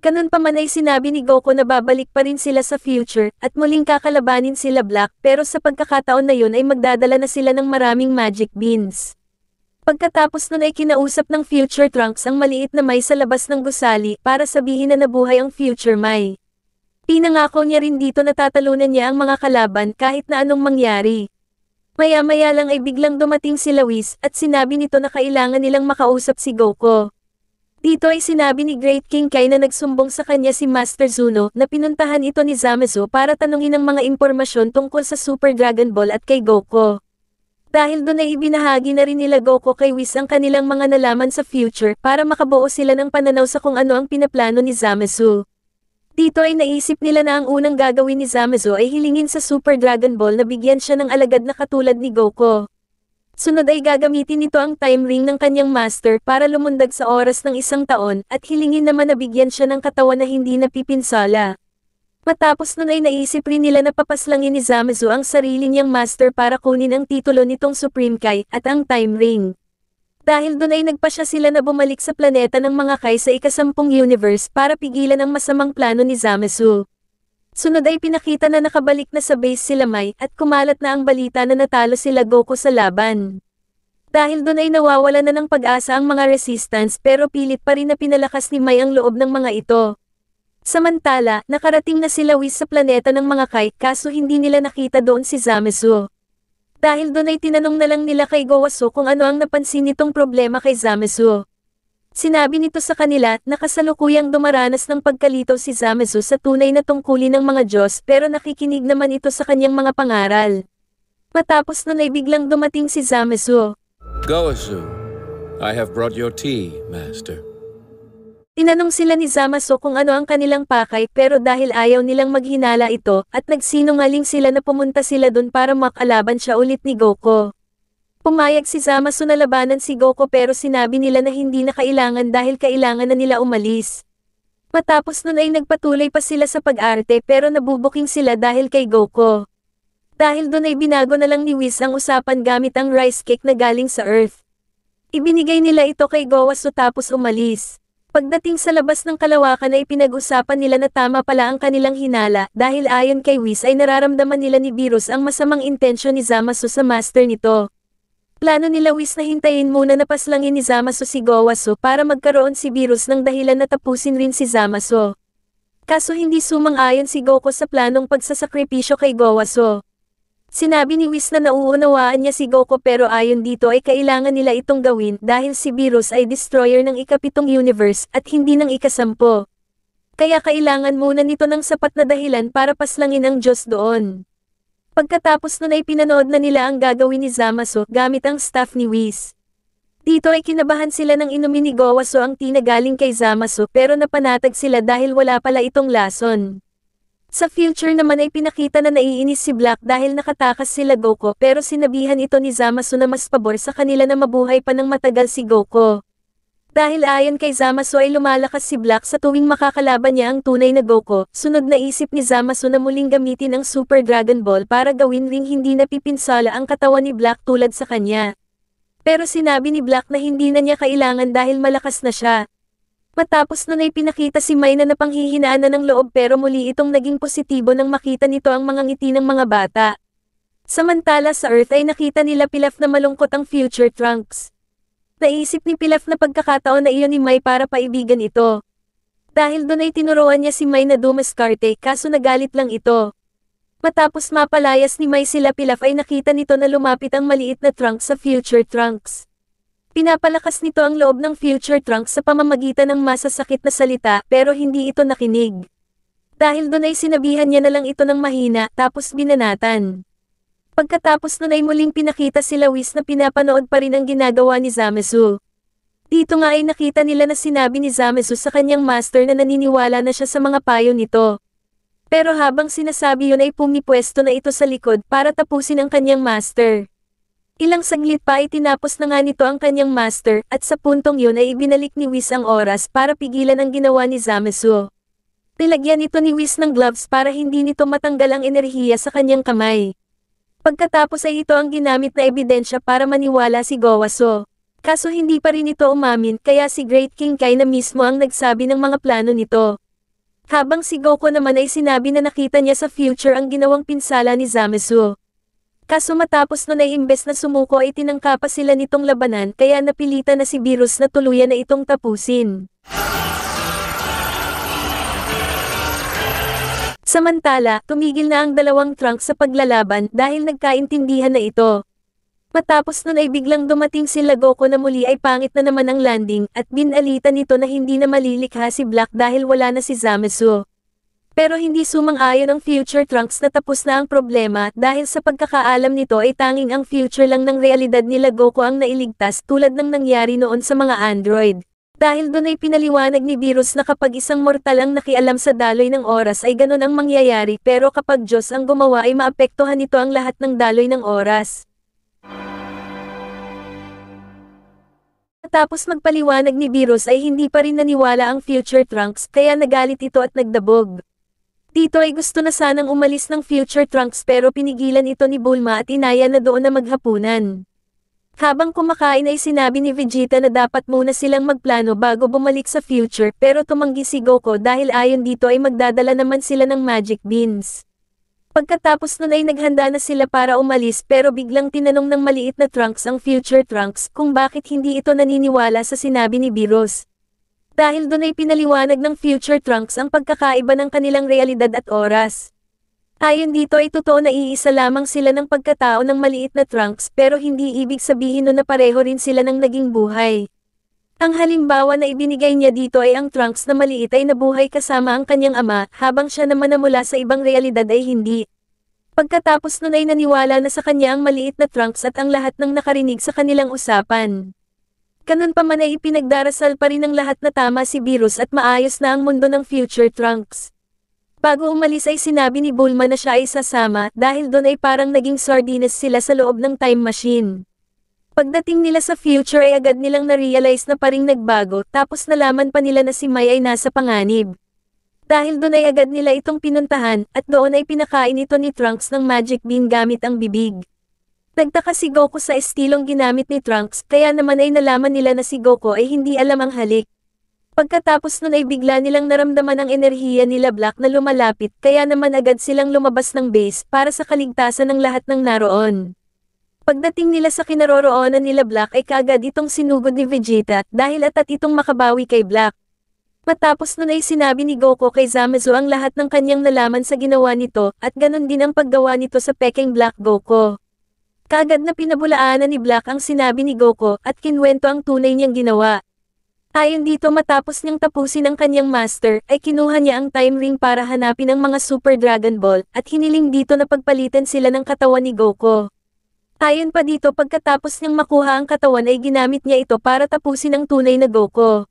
Ganun pa man ay sinabi ni Goku na babalik pa rin sila sa future at muling kakalabanin sila Black pero sa pagkakataon na yun ay magdadala na sila ng maraming Magic Beans. Pagkatapos nun ay kinausap ng Future Trunks ang maliit na Mai sa labas ng gusali para sabihin na nabuhay ang Future Mai. Pinangako niya rin dito na tatalunan niya ang mga kalaban kahit na anong mangyari. Maya-maya lang ay biglang dumating si Whis at sinabi nito na kailangan nilang makausap si Goku. Dito ay sinabi ni Great King Kai na nagsumbong sa kanya si Master Zuno na pinuntahan ito ni Zamasu para tanungin ang mga impormasyon tungkol sa Super Dragon Ball at kay Goku. Dahil doon ay ibinahagi na rin nila Goku kay Whis ang kanilang mga nalaman sa future para makabuo sila ng pananaw sa kung ano ang pinaplano ni Zamasu. Dito ay naisip nila na ang unang gagawin ni Zamasu ay hilingin sa Super Dragon Ball na bigyan siya ng alagad na katulad ni Goku. Sunod ay gagamitin nito ang time ring ng kanyang master para lumundag sa oras ng 1 taon at hilingin naman na bigyan siya ng katawan na hindi napipinsala. Matapos nun ay naisip rin nila na papaslangin ni Zamasu ang sarili niyang master para kunin ang titulo nitong Supreme Kai at ang time ring. Dahil doon ay nagpasya sila na bumalik sa planeta ng mga Kai sa ika-10 universe para pigilan ang masamang plano ni Zamasu. Sunod ay pinakita na nakabalik na sa base sila Mai at kumalat na ang balita na natalo sila Goku sa laban. Dahil doon ay nawawala na ng pag-asa ang mga resistance pero pilit pa rin na pinalakas ni Mai ang loob ng mga ito. Samantala, nakarating na sila Whis sa planeta ng mga Kai kaso hindi nila nakita doon si Zamasu. Dahil doon ay tinanong na lang nila kay Gowasu kung ano ang napansin nitong problema kay Zamasu. Sinabi nito sa kanila na kasalukuyang dumaranas ng pagkalitaw si Zamasu sa tunay na tungkulin ng mga Diyos pero nakikinig naman ito sa kanyang mga pangaral. Matapos nun ay biglang dumating si Zamasu. Gowasu, I have brought your tea, Master. Tinanong sila ni Zamasu kung ano ang kanilang pakay pero dahil ayaw nilang maghinala ito at nagsinungaling sila na pumunta sila dun para makalaban siya ulit ni Goku. Pumayag si Zamasu na labanan si Goku pero sinabi nila na hindi na kailangan dahil kailangan na nila umalis. Matapos nun ay nagpatuloy pa sila sa pag-arte pero nabubuking sila dahil kay Goku. Dahil dun ay binago na lang ni Whis ang usapan gamit ang rice cake na galing sa Earth. Ibinigay nila ito kay Gowasu tapos umalis. Pagdating sa labas ng kalawakan ay pinag-usapan nila na tama pala ang kanilang hinala dahil ayon kay Whis ay nararamdaman nila ni Beerus ang masamang intensyon ni Zamasu sa master nito. Plano nila Whis na hintayin muna na paslangin ni Zamasu si Gowasu para magkaroon si Beerus ng dahilan na tapusin rin si Zamasu. Kaso hindi sumang-ayon si Goku sa planong pagsasakripisyo kay Gowasu. Sinabi ni Whis na nauunawaan niya si Goku pero ayon dito ay kailangan nila itong gawin dahil si Beerus ay destroyer ng ika-7 universe at hindi ng ika-10. Kaya kailangan muna nito ng sapat na dahilan para paslangin ang Diyos doon. Pagkatapos nun ay pinanood na nila ang gagawin ni Zamasu gamit ang staff ni Whis. Dito ay kinabahan sila ng inumin ni Gowasu ang tea na galing kay Zamasu pero napanatag sila dahil wala pala itong lason. Sa future naman ay pinakita na naiinis si Black dahil nakatakas sila Goku pero sinabihan ito ni Zamasu na mas pabor sa kanila na mabuhay pa ng matagal si Goku. Dahil ayon kay Zamasu ay lumalakas si Black sa tuwing makakalaban niya ang tunay na Goku, sunod na isip ni Zamasu na muling gamitin ang Super Dragon Ball para gawin ring hindi napipinsala ang katawan ni Black tulad sa kanya. Pero sinabi ni Black na hindi na niya kailangan dahil malakas na siya. Matapos nun ay pinakita si Mai na napanghihinaan na ng loob pero muli itong naging positibo nang makita nito ang mga ngiti ng mga bata. Samantala sa Earth ay nakita nila Pilaf na malungkot ang Future Trunks. Naisip ni Pilaf na pagkakataon na iyon ni Mai para paibigan ito. Dahil dun ay tinuruan niya si Mai na dumaskarte kaso nagalit lang ito. Matapos mapalayas ni Mai sila Pilaf ay nakita nito na lumapit ang maliit na Trunks sa Future Trunks. Pinapalakas nito ang loob ng Future Trunks sa pamamagitan ng masasakit na salita pero hindi ito nakinig. Dahil doon ay sinabihan niya na lang ito ng mahina tapos binanatan. Pagkatapos nun ay muling pinakita sila Whis na pinapanood pa rin ang ginagawa ni Zamasu. Dito nga ay nakita nila na sinabi ni Zamasu sa kanyang master na naniniwala na siya sa mga payo nito. Pero habang sinasabi yun ay pumipwesto na ito sa likod para tapusin ang kanyang master. Ilang saglit pa ay tinapos na nga nito ang kanyang master at sa puntong yun ay ibinalik ni Whis ang oras para pigilan ang ginawa ni Zamasu. Nilagyan ito ni Whis ng gloves para hindi nito matanggal ang enerhiya sa kanyang kamay. Pagkatapos ay ito ang ginamit na ebidensya para maniwala si Gowaso. Kaso hindi pa rin ito umamin kaya si Great King Kai na mismo ang nagsabi ng mga plano nito. Habang si Goku naman ay sinabi na nakita niya sa future ang ginawang pinsala ni Zamasu. Kaso matapos nun ay imbes na sumuko ay tinangka pa sila nitong labanan kaya napilitan na si Beerus na tuluyan na itong tapusin. Samantala, tumigil na ang dalawang Trunks sa paglalaban dahil nagkaintindihan na ito. Matapos nun ay biglang dumating sila Goku na muli ay pangit na naman ang landing at binalitan nito na hindi na malilikha si Black dahil wala na si Zamasu. Pero hindi sumang-ayon ang Future Trunks na tapos na ang problema dahil sa pagkakaalam nito ay tanging ang future lang ng realidad nila Goku ang nailigtas tulad ng nangyari noon sa mga android. Dahil doon ay pinaliwanag ni Beerus na kapag isang mortal ang nakialam sa daloy ng oras ay ganun ang mangyayari pero kapag Diyos ang gumawa ay maapektuhan nito ang lahat ng daloy ng oras. Matapos magpaliwanag ni Beerus ay hindi pa rin naniwala ang Future Trunks kaya nagalit ito at nagdabog. Dito ay gusto na sanang umalis ng Future Trunks pero pinigilan ito ni Bulma at inaya na doon na maghapunan. Habang kumakain ay sinabi ni Vegeta na dapat muna silang magplano bago bumalik sa future pero tumanggi si Goku dahil ayon dito ay magdadala naman sila ng magic beans. Pagkatapos nun ay naghanda na sila para umalis pero biglang tinanong ng maliit na Trunks ang Future Trunks kung bakit hindi ito naniniwala sa sinabi ni Beerus. Dahil doon ay pinaliwanag ng Future Trunks ang pagkakaiba ng kanilang realidad at oras. Ayon dito ay totoo na iisa lamang sila ng pagkatao ng maliit na Trunks pero hindi ibig sabihin nun na pareho rin sila ng naging buhay. Ang halimbawa na ibinigay niya dito ay ang Trunks na maliit ay nabuhay kasama ang kanyang ama habang siya naman na mula sa ibang realidad ay hindi. Pagkatapos nun ay naniwala na sa kanya ang maliit na Trunks at ang lahat ng nakarinig sa kanilang usapan. Ganun pa man ay ipinagdarasal pa rin ng lahat na tama si Beerus at maayos na ang mundo ng Future Trunks. Bago umalis ay sinabi ni Bulma na siya ay sasama dahil doon ay parang naging sardines sila sa loob ng time machine. Pagdating nila sa future ay agad nilang na-realize na paring nagbago tapos nalaman pa nila na si Mai ay nasa panganib. Dahil doon ay agad nila itong pinuntahan at doon ay pinakain ito ni Trunks ng magic bean gamit ang bibig. Nagtaka si Goku sa estilong ginamit ni Trunks kaya naman ay nalaman nila na si Goku ay hindi alam ang halik. Pagkatapos nun ay bigla nilang naramdaman ang enerhiya nila Black na lumalapit kaya naman agad silang lumabas ng base para sa kaligtasan ng lahat ng naroon. Pagdating nila sa kinaroroonan nila Black ay kaagad itong sinugod ni Vegeta dahil atat itong makabawi kay Black. Matapos nun ay sinabi ni Goku kay Zamasu ang lahat ng kanyang nalaman sa ginawa nito at ganun din ang paggawa nito sa Peking Black Goku. Kaagad na pinabulaanan ni Black ang sinabi ni Goku at kinwento ang tunay niyang ginawa. Ayon dito matapos niyang tapusin ang kanyang master ay kinuha niya ang time ring para hanapin ang mga Super Dragon Ball at hiniling dito na pagpalitan sila ng katawan ni Goku. Ayon pa dito pagkatapos niyang makuha ang katawan ay ginamit niya ito para tapusin ang tunay na Goku.